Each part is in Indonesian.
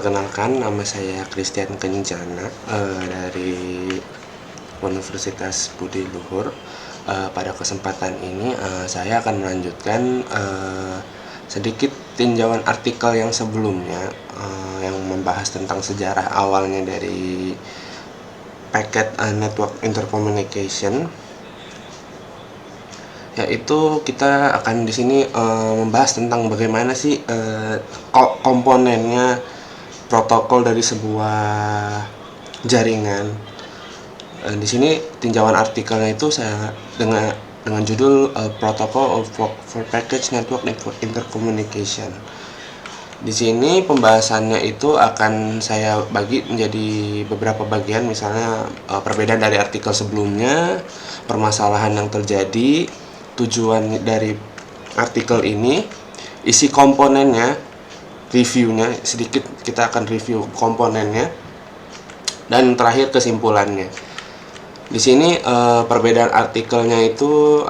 Perkenalkan, nama saya Christian Kenjana dari Universitas Budi Luhur. Pada kesempatan ini saya akan melanjutkan sedikit tinjauan artikel yang sebelumnya yang membahas tentang sejarah awalnya dari packet network intercommunication. Yaitu kita akan di sini membahas tentang bagaimana sih komponennya protokol dari sebuah jaringan. Di sini tinjauan artikelnya itu saya dengan judul Protocol for Package Network Intercommunication. Di sini pembahasannya itu akan saya bagi menjadi beberapa bagian, misalnya perbedaan dari artikel sebelumnya, permasalahan yang terjadi, tujuan dari artikel ini, isi komponennya, reviewnya, sedikit kita akan review komponennya, dan terakhir kesimpulannya. Di sini perbedaan artikelnya itu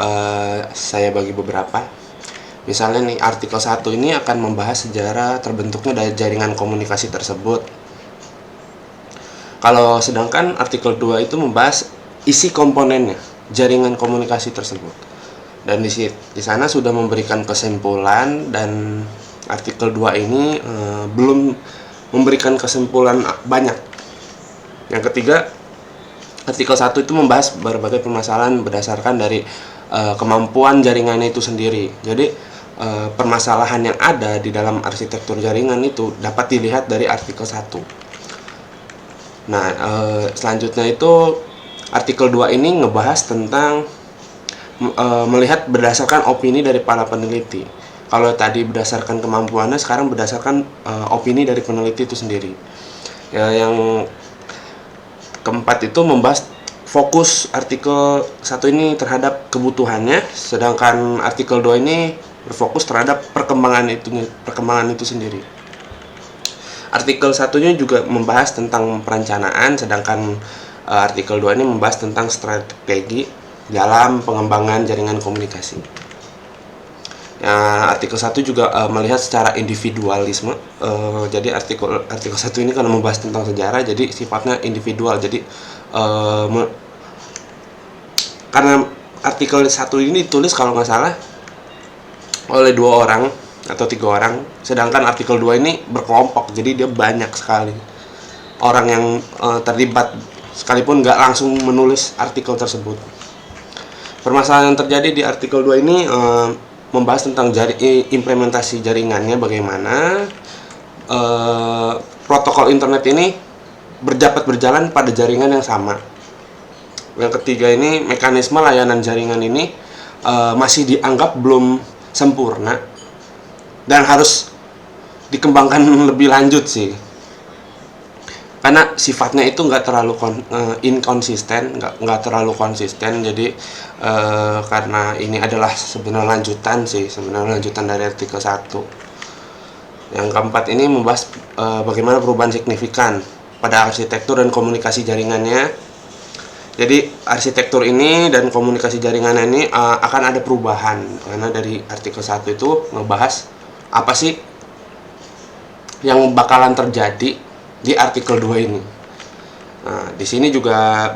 saya bagi beberapa. Misalnya nih, artikel 1 ini akan membahas sejarah terbentuknya dari jaringan komunikasi tersebut. Kalau sedangkan artikel 2 itu membahas isi komponennya, jaringan komunikasi tersebut. Dan di sana sudah memberikan kesimpulan, dan artikel 2 ini belum memberikan kesimpulan banyak. Yang ketiga, artikel 1 itu membahas berbagai permasalahan berdasarkan dari kemampuan jaringannya itu sendiri. Jadi permasalahan yang ada di dalam arsitektur jaringan itu dapat dilihat dari artikel 1. Nah, selanjutnya itu artikel 2 ini ngebahas tentang melihat berdasarkan opini dari para peneliti. Kalau tadi berdasarkan kemampuannya, sekarang berdasarkan opini dari peneliti itu sendiri. Yang keempat itu membahas fokus artikel 1 ini terhadap kebutuhannya, sedangkan artikel 2 ini berfokus terhadap perkembangan itu sendiri. Artikel 1-nya juga membahas tentang perencanaan, sedangkan artikel 2 ini membahas tentang strategi dalam pengembangan jaringan komunikasi. Artikel 1 juga melihat secara individualisme. Jadi artikel 1 ini karena membahas tentang sejarah, jadi sifatnya individual. Jadi karena artikel 1 ini ditulis kalau nggak salah oleh 2 orang atau 3 orang, sedangkan artikel 2 ini berkelompok, jadi dia banyak sekali orang yang terlibat sekalipun nggak langsung menulis artikel tersebut. Permasalahan yang terjadi di artikel 2 ini membahas tentang implementasi jaringannya, bagaimana protokol internet ini dapat berjalan pada jaringan yang sama. Yang ketiga ini, mekanisme layanan jaringan ini masih dianggap belum sempurna dan harus dikembangkan lebih lanjut sih, karena sifatnya itu nggak terlalu inkonsisten, nggak terlalu konsisten. Jadi karena ini adalah sebenarnya lanjutan dari artikel 1. Yang keempat ini membahas bagaimana perubahan signifikan pada arsitektur dan komunikasi jaringannya. Jadi arsitektur ini dan komunikasi jaringannya ini akan ada perubahan, karena dari artikel 1 itu ngebahas apa sih yang bakalan terjadi di artikel 2 ini. Nah, di sini juga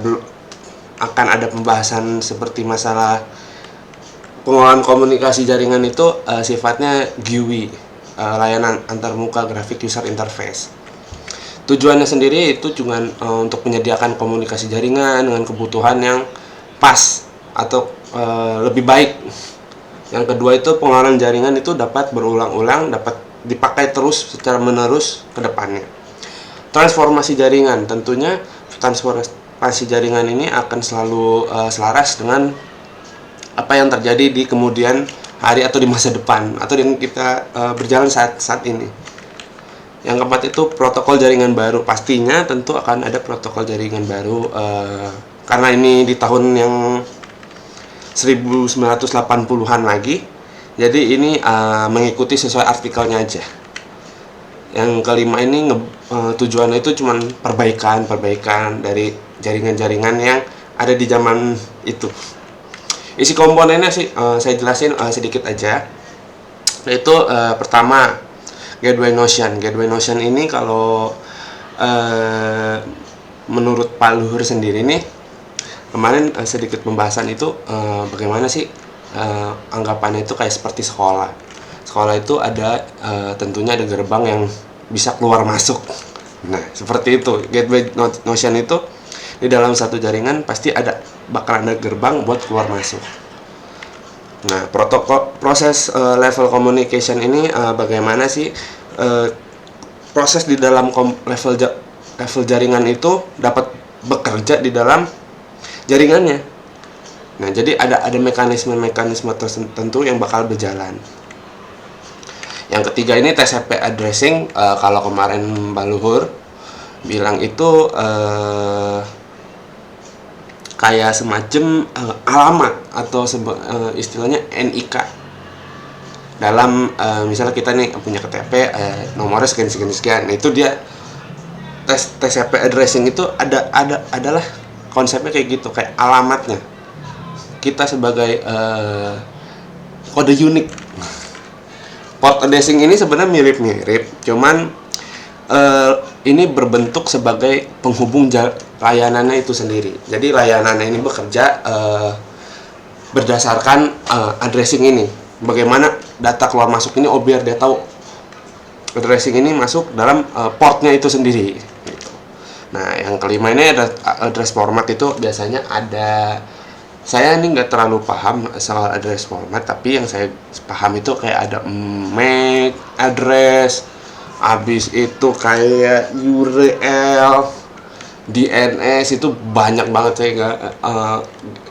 akan ada pembahasan seperti masalah pengelolaan komunikasi jaringan itu sifatnya GUI, layanan antarmuka grafik user interface. Tujuannya sendiri itu juga untuk menyediakan komunikasi jaringan dengan kebutuhan yang pas atau lebih baik. Yang kedua itu pengelolaan jaringan itu dapat berulang-ulang, dapat dipakai terus secara menerus ke depannya. Transformasi jaringan, tentunya transformasi jaringan ini akan selalu selaras dengan apa yang terjadi di kemudian hari atau di masa depan, atau yang kita berjalan saat ini. Yang keempat itu protokol jaringan baru. Pastinya tentu akan ada protokol jaringan baru karena ini di tahun yang 1980-an lagi. Jadi ini mengikuti sesuai artikelnya aja. Yang kelima ini tujuannya itu cuman perbaikan dari jaringan-jaringan yang ada di zaman itu. Isi komponennya sih saya jelasin sedikit aja. Yaitu pertama, Gateway Notion. Gateway Notion ini kalau menurut Pak Luhur sendiri nih, kemarin sedikit pembahasan itu bagaimana sih anggapannya itu kayak seperti sekolah. Sekolah itu ada tentunya ada gerbang yang bisa keluar masuk. Nah, seperti itu. Gateway Notion itu di dalam satu jaringan pasti bakal ada gerbang buat keluar masuk. Nah, proses level communication ini bagaimana sih proses di dalam level jaringan itu dapat bekerja di dalam jaringannya. Nah, jadi ada mekanisme tertentu yang bakal berjalan. Yang ketiga ini TCP addressing. Kalau kemarin Mbak Luhur bilang itu kayak semacam alamat atau istilahnya NIK dalam misalnya kita nih punya KTP nomornya sekian. Nah, itu dia TCP addressing itu adalah konsepnya kayak gitu, kayak alamatnya kita sebagai kode unik. Port addressing ini sebenarnya mirip-mirip, cuman ini berbentuk sebagai penghubung layanannya itu sendiri. Jadi layanannya ini bekerja berdasarkan addressing ini. Bagaimana data keluar masuk ini, biar dia tahu addressing ini masuk dalam portnya itu sendiri. Gitu. Nah, yang kelima ini ada address format. Itu biasanya ada, saya ini nggak terlalu paham soal address format, tapi yang saya paham itu kayak ada MAC address, habis itu kayak URL, DNS, itu banyak banget. Saya nggak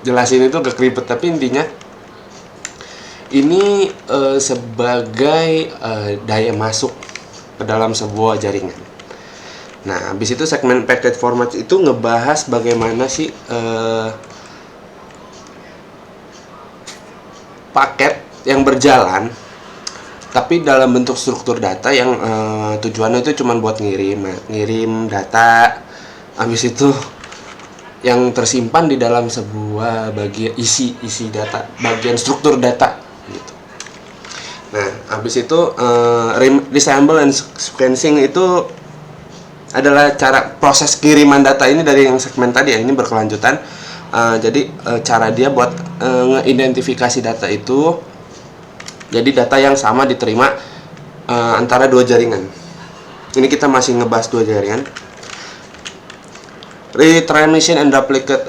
jelasin itu gak ribet, tapi intinya ini sebagai daya masuk ke dalam sebuah jaringan. Nah, habis itu segmen packet format itu ngebahas bagaimana sih paket yang berjalan tapi dalam bentuk struktur data yang tujuannya itu cuma buat ngirim data. Habis itu yang tersimpan di dalam sebuah bagian isi data, bagian struktur data gitu. Nah, habis itu disassemble and sequencing itu adalah cara proses kiriman data ini dari yang segmen tadi ya, ini berkelanjutan. Jadi cara dia buat ngeidentifikasi data itu, jadi data yang sama diterima antara dua jaringan. Ini kita masih ngebahas dua jaringan. Retransmission and duplicate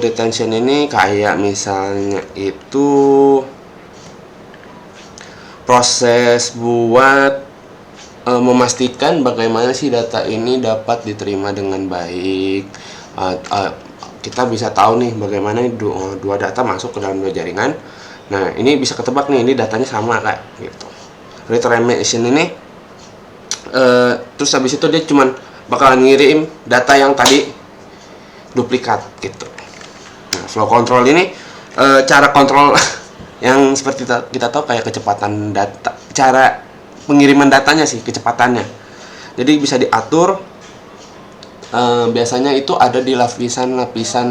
detention ini kayak misalnya itu proses buat memastikan bagaimana sih data ini dapat diterima dengan baik. Kita bisa tahu nih bagaimana dua data masuk ke dalam dua jaringan. Nah, ini bisa ketebak nih, ini datanya sama kayak gitu. Retransmission ini terus habis itu dia cuman bakalan ngirim data yang tadi duplikat gitu. Nah, flow control ini cara kontrol yang seperti kita tahu kayak kecepatan data, cara pengiriman datanya sih, kecepatannya. Jadi bisa diatur, biasanya itu ada di lapisan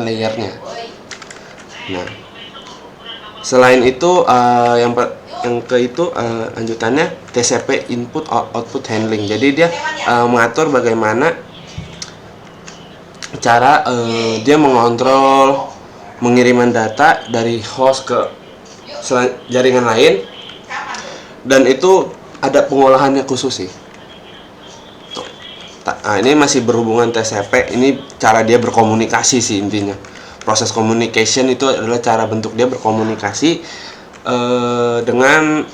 layernya. Nah, selain itu yang lanjutannya TCP input output handling. Jadi dia mengatur bagaimana cara dia mengontrol pengiriman data dari host ke jaringan lain, dan itu ada pengolahannya khusus sih. Nah, ini masih berhubungan TCP. Ini cara dia berkomunikasi sih intinya. Proses communication itu adalah cara bentuk dia berkomunikasi dengan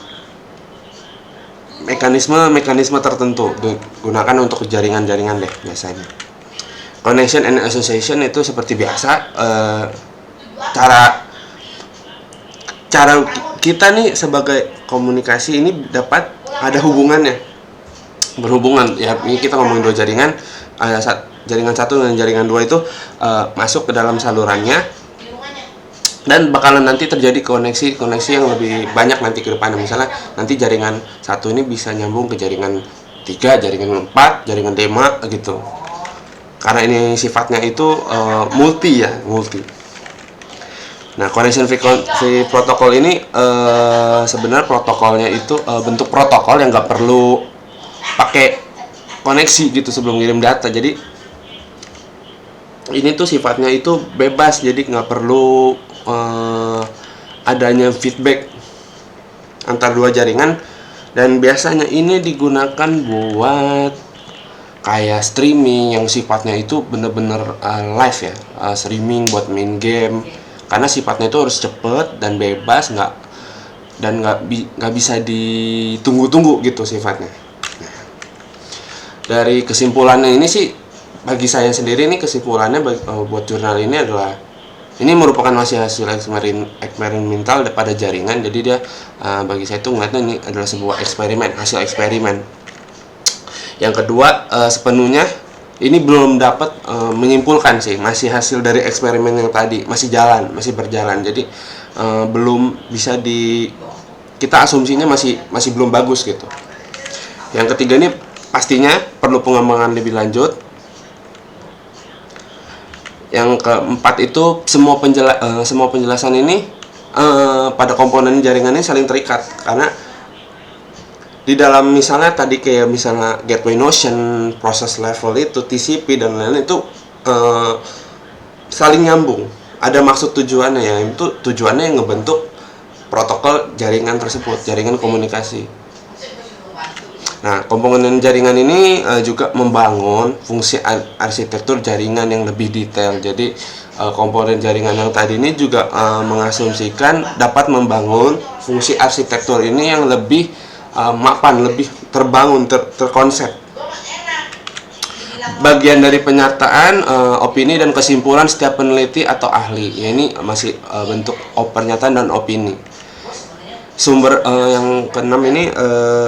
mekanisme tertentu digunakan untuk jaringan-jaringan deh biasanya. Connection and association itu seperti biasa, cara kita nih sebagai komunikasi ini dapat ada berhubungan ya. Ini kita ngomongin dua jaringan, jaringan satu dan jaringan dua itu masuk ke dalam salurannya, dan bakalan nanti terjadi koneksi yang lebih banyak nanti ke depannya. Misalnya nanti jaringan satu ini bisa nyambung ke jaringan 3, jaringan 4, jaringan 5 gitu. Karena ini sifatnya itu multi. Nah, connection frequency protocol ini sebenarnya protokolnya itu bentuk protokol yang nggak perlu pakai koneksi gitu sebelum ngirim data. Jadi ini tuh sifatnya itu bebas, jadi nggak perlu adanya feedback antar dua jaringan. Dan biasanya ini digunakan buat kayak streaming yang sifatnya itu bener-bener live ya, streaming buat main game, karena sifatnya itu harus cepet dan bebas, nggak bisa ditunggu-tunggu gitu sifatnya. Dari kesimpulannya ini sih, bagi saya sendiri ini kesimpulannya buat jurnal ini adalah ini merupakan masih hasil eksperimental pada jaringan. Jadi dia bagi saya itu ngeliatnya ini adalah sebuah eksperimen, hasil eksperimen. Yang kedua, sepenuhnya ini belum dapat menyimpulkan sih, masih hasil dari eksperimen yang tadi, masih berjalan. Jadi belum bisa kita asumsinya masih belum bagus gitu. Yang ketiga ini pastinya perlu pengembangan lebih lanjut. Yang keempat itu semua penjelasan ini pada komponen jaringan ini saling terikat, karena di dalam misalnya tadi kayak misalnya gateway notion, process level itu, TCP dan lain-lain itu saling nyambung. Ada maksud tujuannya ya, itu tujuannya yang ngebentuk protokol jaringan tersebut, jaringan komunikasi. Nah, komponen jaringan ini juga membangun fungsi arsitektur jaringan yang lebih detail. Jadi komponen jaringan yang tadi ini juga mengasumsikan dapat membangun fungsi arsitektur ini yang lebih mapan, lebih terbangun, terkonsep. Bagian dari penyataan opini dan kesimpulan setiap peneliti atau ahli. Ya, ini masih bentuk pernyataan dan opini. Sumber yang keenam ini,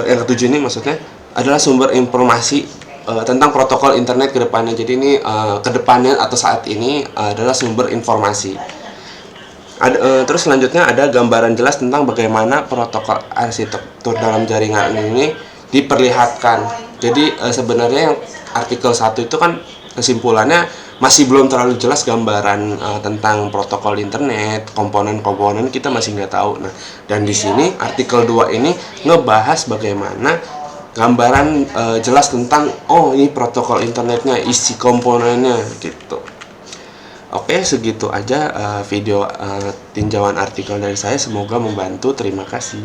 yang ketujuh ini maksudnya adalah sumber informasi tentang protokol internet ke depannya. Jadi ini ke depannya atau saat ini adalah sumber informasi. Terus selanjutnya ada gambaran jelas tentang bagaimana protokol arsitektur dalam jaringan ini diperlihatkan. Jadi sebenarnya yang artikel 1 itu kan kesimpulannya masih belum terlalu jelas gambaran tentang protokol internet, komponen-komponen kita masih nggak tahu. Nah, dan di sini artikel 2 ini ngebahas bagaimana gambaran jelas tentang ini protokol internetnya, isi komponennya gitu. Oke, segitu aja video tinjauan artikel dari saya, semoga membantu. Terima kasih.